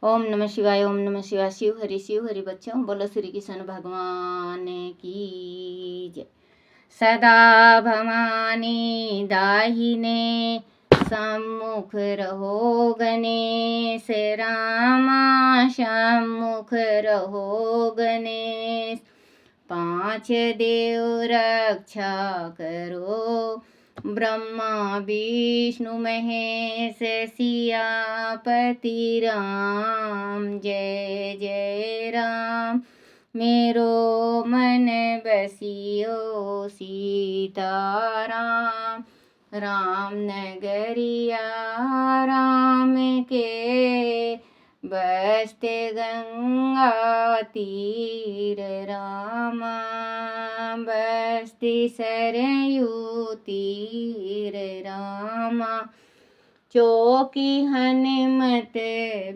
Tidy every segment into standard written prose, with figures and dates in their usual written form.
ओम नमः शिवाय। ओम नमः शिवाय। शिव हरि बच्चों, बोलो श्री कृष्ण भगवान की जय। सदा भवानी दाहिने सम्मुख रहो गणेश, रामा सम्मुख रहो गणेश। पांच देव रक्षा करो, ब्रह्मा विष्णु महेश सियापति राम। जय जय राम, मेरो मन बसियो सीताराम। राम नगरिया राम के, बसते गंगा तीर रामा। बसती सरयू तीर रामा। चौकी हनुमत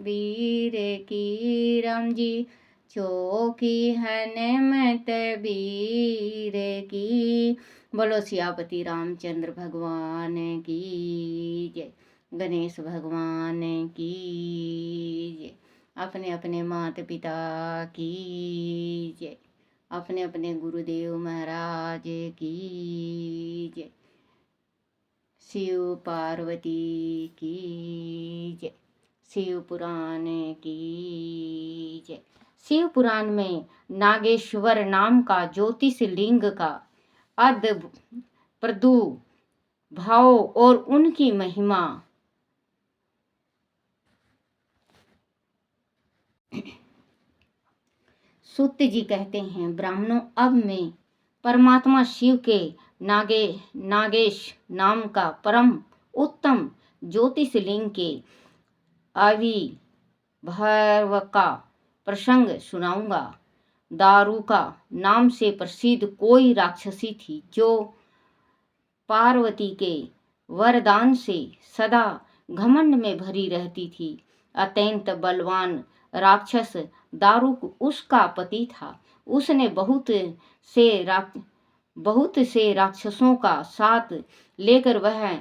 वीर की राम जी, चौकी हनुमत वीर की। बोलो सियापति रामचंद्र भगवान की जय। गणेश भगवान की जय। अपने अपने माता पिता की जय। अपने अपने गुरुदेव महाराज की जय। शिव पार्वती की जय। शिव पुराण की जय। शिव पुराण में नागेश्वर नाम का ज्योतिष लिंग का अद्भुत भाव और उनकी महिमा सूत जी कहते हैं, ब्राह्मणों, अब मैं परमात्मा शिव के नागेश नाम का परम उत्तम ज्योतिष लिंग के आविर्भाव का प्रसंग सुनाऊंगा। दारुका नाम से प्रसिद्ध कोई राक्षसी थी, जो पार्वती के वरदान से सदा घमंड में भरी रहती थी। अत्यंत बलवान राक्षस दारुक उसका पति था। उसने बहुत से राक्षसों का साथ लेकर वह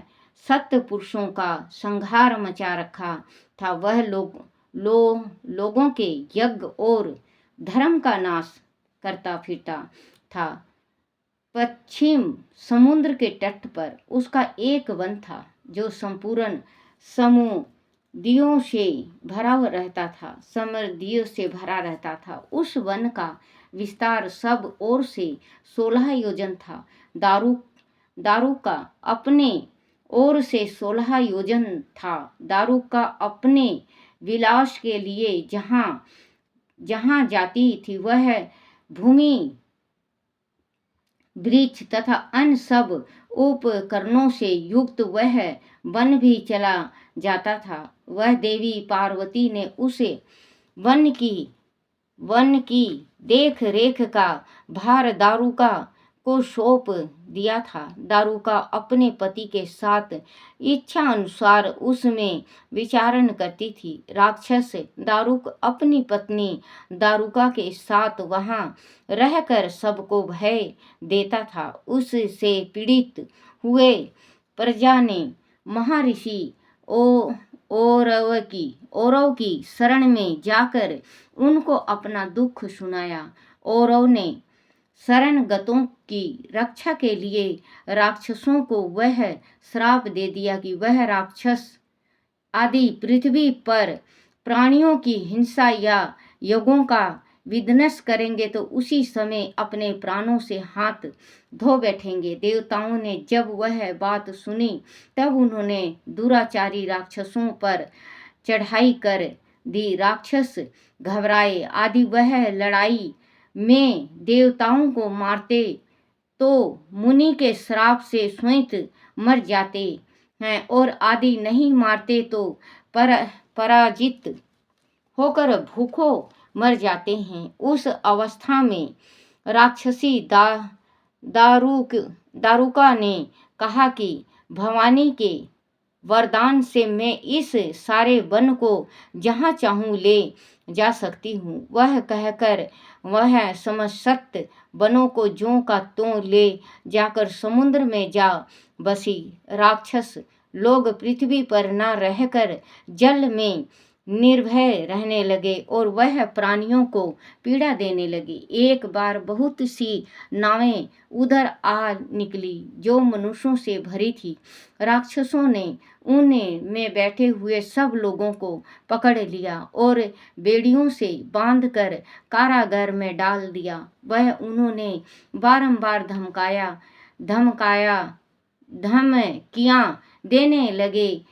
सत्य पुरुषों का संहार मचा रखा था। वह लोगों के यज्ञ और धर्म का नाश करता फिरता था। पश्चिम समुद्र के तट पर उसका एक वन था, जो संपूर्ण समृद्धियों से भरा रहता था। उस वन का विस्तार सब ओर से 16 योजन था। दारू का अपने ओर से 16 योजन था। दारू का अपने विलास के लिए जहाँ जाती थी, वह भूमि, वृक्ष तथा अन्य सब उपकरणों से युक्त वह वन भी चला जाता था। वह देवी पार्वती ने उसे वन की देख रेख का भार दारुका को सौंप दिया था। दारुका अपने पति के साथ इच्छा अनुसार उसमें विचरण करती थी। राक्षस दारुक अपनी पत्नी दारुका के साथ वहां रहकर सबको भय देता था। उससे पीड़ित हुए प्रजा ने महर्षि औरव की शरण में जाकर उनको अपना दुख सुनाया। औरव ने शरणगतों की रक्षा के लिए राक्षसों को वह श्राप दे दिया कि वह राक्षस आदि पृथ्वी पर प्राणियों की हिंसा या यज्ञों का विध्वंस करेंगे तो उसी समय अपने प्राणों से हाथ धो बैठेंगे। देवताओं ने जब वह बात सुनी, तब उन्होंने दुराचारी राक्षसों पर चढ़ाई कर दी। राक्षस घबराए आदि वह लड़ाई में देवताओं को मारते तो मुनि के श्राप से स्वयं मर जाते हैं, और आदि नहीं मारते तो पराजित होकर भूखों मर जाते हैं। उस अवस्था में राक्षसी दारुका ने कहा कि भवानी के वरदान से मैं इस सारे वन को जहाँ चाहूँ ले जा सकती हूँ। वह कहकर वह समस्त वनों को ज्यों का त्यों ले जाकर समुद्र में जा बसी। राक्षस लोग पृथ्वी पर न रहकर जल में निर्भय रहने लगे और वह प्राणियों को पीड़ा देने लगी। एक बार बहुत सी नावें उधर आ निकली जो मनुष्यों से भरी थी। राक्षसों ने उनमें में बैठे हुए सब लोगों को पकड़ लिया और बेड़ियों से बांधकर कारागार में डाल दिया। वह उन्होंने बारंबार धमकियां देने लगे,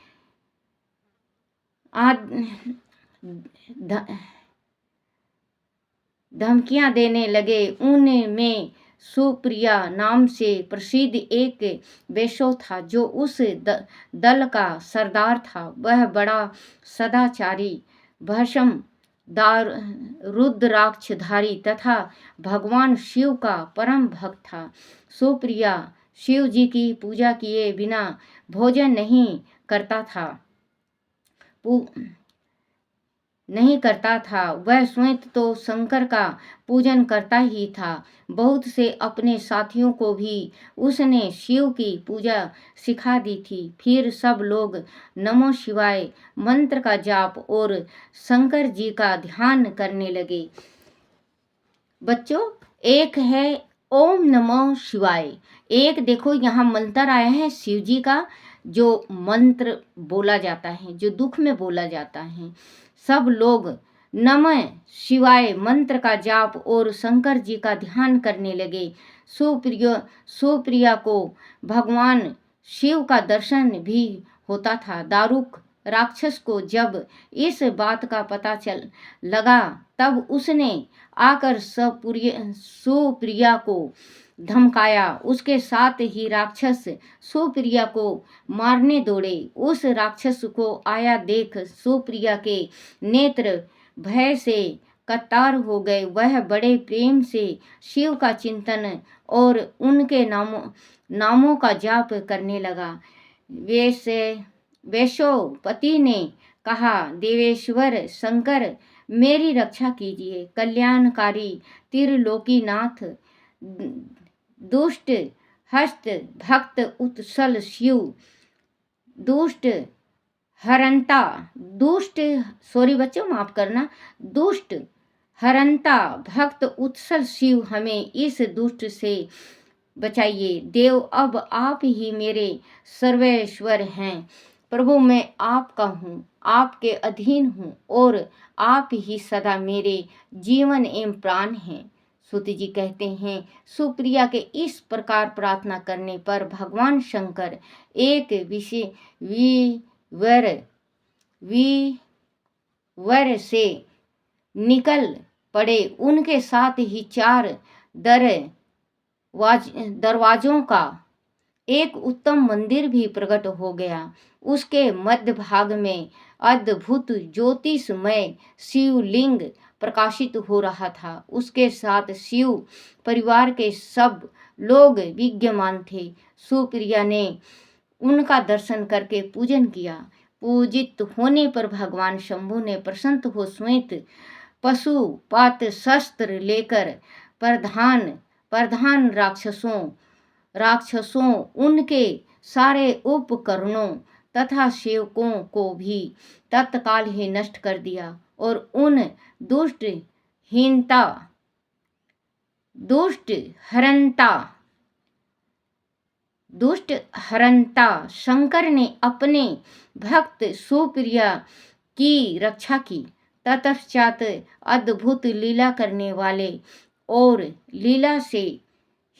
धमकियां देने लगे। उनमें सुप्रिया नाम से प्रसिद्ध एक वेश्या था जो उस दल का सरदार था। वह बड़ा सदाचारी, भस्म रुद्राक्षधारी तथा भगवान शिव का परम भक्त था। सुप्रिया शिव जी की पूजा किए बिना भोजन नहीं करता था। वह स्वयं तो शंकर का पूजन करता ही था। बहुत से अपने साथियों को भी उसने शिव की पूजा सिखा दी थी। फिर सब लोग नमो शिवाय मंत्र का जाप और शंकर जी का ध्यान करने लगे। बच्चों, एक है ओम नमो शिवाय, एक देखो यहाँ मंत्र आया है शिव जी का, जो मंत्र बोला जाता है, जो दुख में बोला जाता है। सब लोग नमः शिवाय मंत्र का जाप और शंकर जी का ध्यान करने लगे। सुप्रिया को भगवान शिव का दर्शन भी होता था। दारुक राक्षस को जब इस बात का पता चल लगा तब उसने आकर सुप्रिया को धमकाया। उसके साथ ही राक्षस सुप्रिया को मारने दौड़े। उस राक्षस को आया देख सुप्रिया के नेत्र भय से कतार हो गए। वह बड़े प्रेम से शिव का चिंतन और उनके नामों का जाप करने लगा। वैश्योपति ने कहा, देवेश्वर शंकर मेरी रक्षा कीजिए। कल्याणकारी त्रिलोकीनाथ, दुष्ट हस्त भक्त उत्सल शिव, दुष्ट हरंता भक्त उत्सल शिव, हमें इस दुष्ट से बचाइए। देव, अब आप ही मेरे सर्वेश्वर हैं। प्रभु, मैं आपका हूँ, आपके अधीन हूँ और आप ही सदा मेरे जीवन एवं प्राण हैं। सूत जी कहते हैं, सुप्रिया के इस प्रकार प्रार्थना करने पर भगवान शंकर एक वीर से निकल पड़े। उनके साथ ही 4 दरवाजों का एक उत्तम मंदिर भी प्रकट हो गया। उसके मध्य भाग में अद्भुत ज्योतिषमय शिवलिंग प्रकाशित हो रहा था। उसके साथ शिव परिवार के सब लोग विद्यमान थे। सुप्रिया ने उनका दर्शन करके पूजन किया। पूजित होने पर भगवान शंभु ने प्रसन्न हो स्वयं पशुपात शस्त्र लेकर प्रधान राक्षसों उनके सारे उपकरणों तथा सेवकों को भी तत्काल ही नष्ट कर दिया और उन दुष्ट हरंता शंकर ने अपने भक्त सुप्रिया की रक्षा की। तत्पश्चात अद्भुत लीला करने वाले और लीला से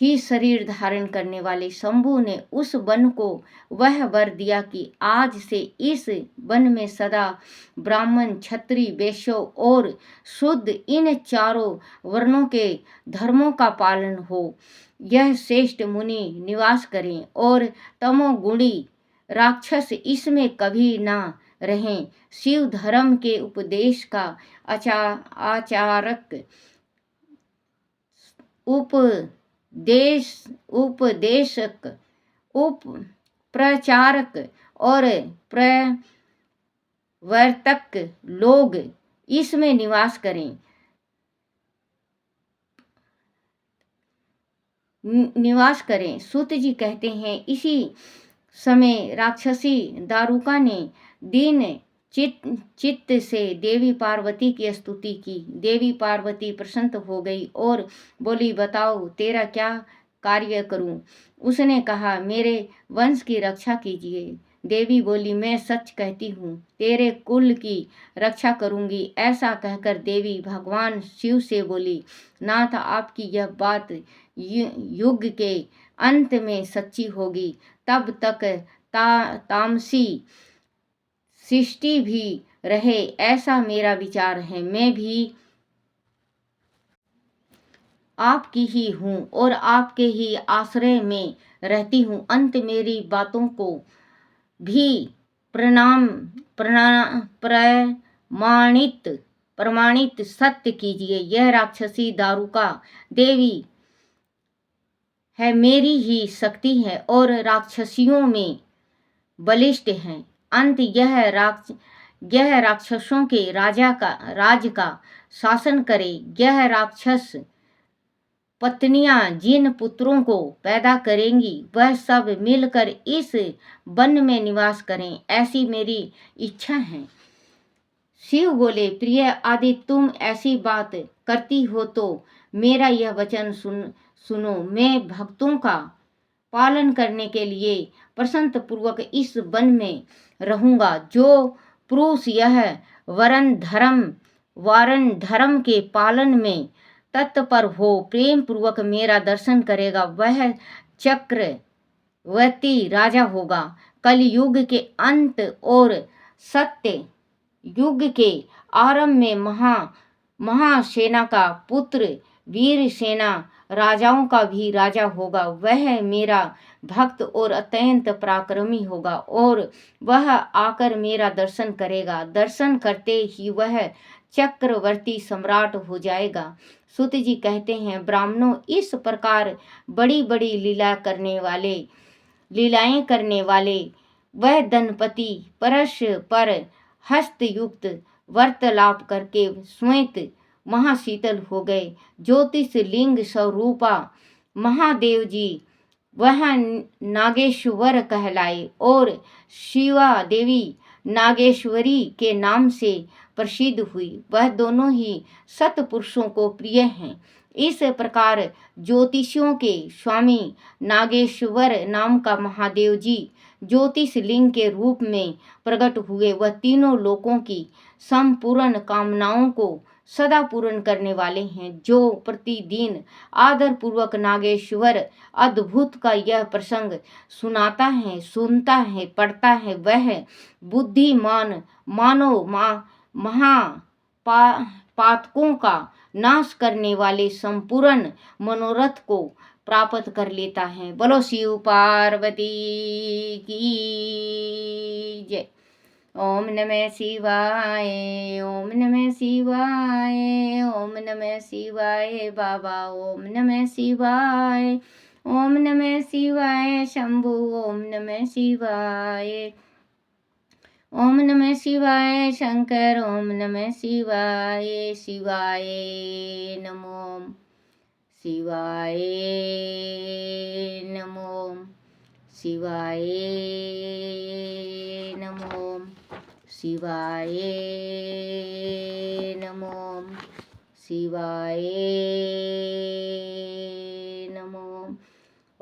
ही शरीर धारण करने वाले शंभु ने उस वन को वह वर दिया कि आज से इस वन में सदा ब्राह्मण, क्षत्रिय, वैश्य और शुद्ध इन चारों वर्णों के धर्मों का पालन हो। यह श्रेष्ठ मुनि निवास करें और तमोगुणी राक्षस इसमें कभी ना रहें। शिव धर्म के उपदेश का प्रचारक और प्रवर्तक लोग इसमें निवास करें। सूत जी कहते हैं, इसी समय राक्षसी दारुका ने दिन चित्त से देवी पार्वती की स्तुति की। देवी पार्वती प्रसन्न हो गई और बोली, बताओ तेरा क्या कार्य करूं? उसने कहा, मेरे वंश की रक्षा कीजिए। देवी बोली, मैं सच कहती हूँ, तेरे कुल की रक्षा करूंगी। ऐसा कहकर देवी भगवान शिव से बोली, नाथ, आपकी यह बात युग के अंत में सच्ची होगी। तब तक तामसी सृष्टि भी रहे, ऐसा मेरा विचार है। मैं भी आपकी ही हूँ और आपके ही आश्रय में रहती हूँ। अंत मेरी बातों को भी प्रमाणित सत्य कीजिए। यह राक्षसी दारुका देवी है, मेरी ही शक्ति है और राक्षसियों में बलिष्ठ है। अंत यह राक्षसों के राज का शासन करे। यह राक्षस पत्नियां जिन पुत्रों को पैदा करेंगी, वह सब मिलकर इस वन में निवास करें, ऐसी मेरी इच्छा है। शिव बोले, प्रिय आदित्य, तुम ऐसी बात करती हो तो मेरा यह वचन सुनो। मैं भक्तों का पालन करने के लिए प्रसन्न पूर्वक इस वन में रहूंगा। जो पुरुष यह वारण धर्म के पालन में तत्पर हो, प्रेम पूर्वक मेरा दर्शन करेगा, वह चक्रवर्ती राजा होगा। कलयुग के अंत और सत्य युग के आरंभ में महासेना का पुत्र वीर सेना राजाओं का भी राजा होगा। वह मेरा भक्त और अत्यंत पराक्रमी होगा और वह आकर मेरा दर्शन करेगा। दर्शन करते ही वह चक्रवर्ती सम्राट हो जाएगा। सूत जी कहते हैं, ब्राह्मणों, इस प्रकार बड़ी बड़ी लीलाएं करने वाले वह दंपति परस्पर हस्तयुक्त वार्तालाप करके स्वयं महाशीतल हो गए। ज्योतिष लिंग स्वरूपा महादेव जी वह नागेश्वर कहलाए और शिवा देवी नागेश्वरी के नाम से प्रसिद्ध हुई। वह दोनों ही सत्पुरुषों को प्रिय हैं। इस प्रकार ज्योतिषियों के स्वामी नागेश्वर नाम का महादेव जी ज्योतिष लिंग के रूप में प्रकट हुए। वह तीनों लोकों की संपूर्ण कामनाओं को सदा पूर्ण करने वाले हैं। जो प्रतिदिन आदर पूर्वक नागेश्वर अद्भुत का यह प्रसंग सुनता है, पढ़ता है, वह बुद्धिमान मानव महापातकों का नाश करने वाले संपूर्ण मनोरथ को प्राप्त कर लेता है। बोलो शिव पार्वती की जय। ओम नमः शिवाय, ओम नमः शिवाय, ओम नमः शिवाय बाबा, ओम नमः शिवाय, ओम नमः शिवाय शंभु, ओम नमः शिवाय, ओम नमः शिवाय शंकर, ओम नमः शिवाय, शिवाय नमो, शिवाय नमो, शिवाय नमो, शिवाय नमो, शिवाय नमो।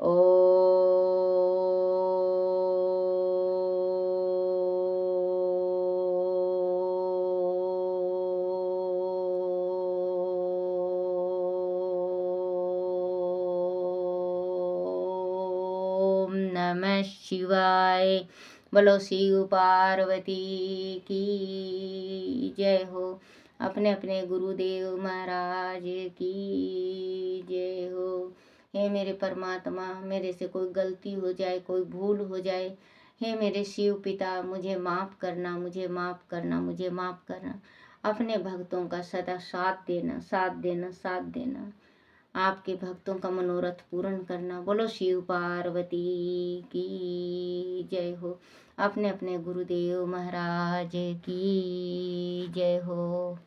ओम नमः शिवाय। बोलो शिव पार्वती की जय हो। अपने अपने गुरुदेव महाराज की जय हो। हे मेरे परमात्मा, मेरे से कोई गलती हो जाए, कोई भूल हो जाए, हे मेरे शिव पिता, मुझे माफ़ करना, मुझे माफ़ करना, मुझे माफ़ करना। अपने भक्तों का सदा साथ देना, साथ देना, साथ देना। आपके भक्तों का मनोरथ पूर्ण करना। बोलो शिव पार्वती की जय हो। अपने अपने गुरुदेव महाराज की जय हो।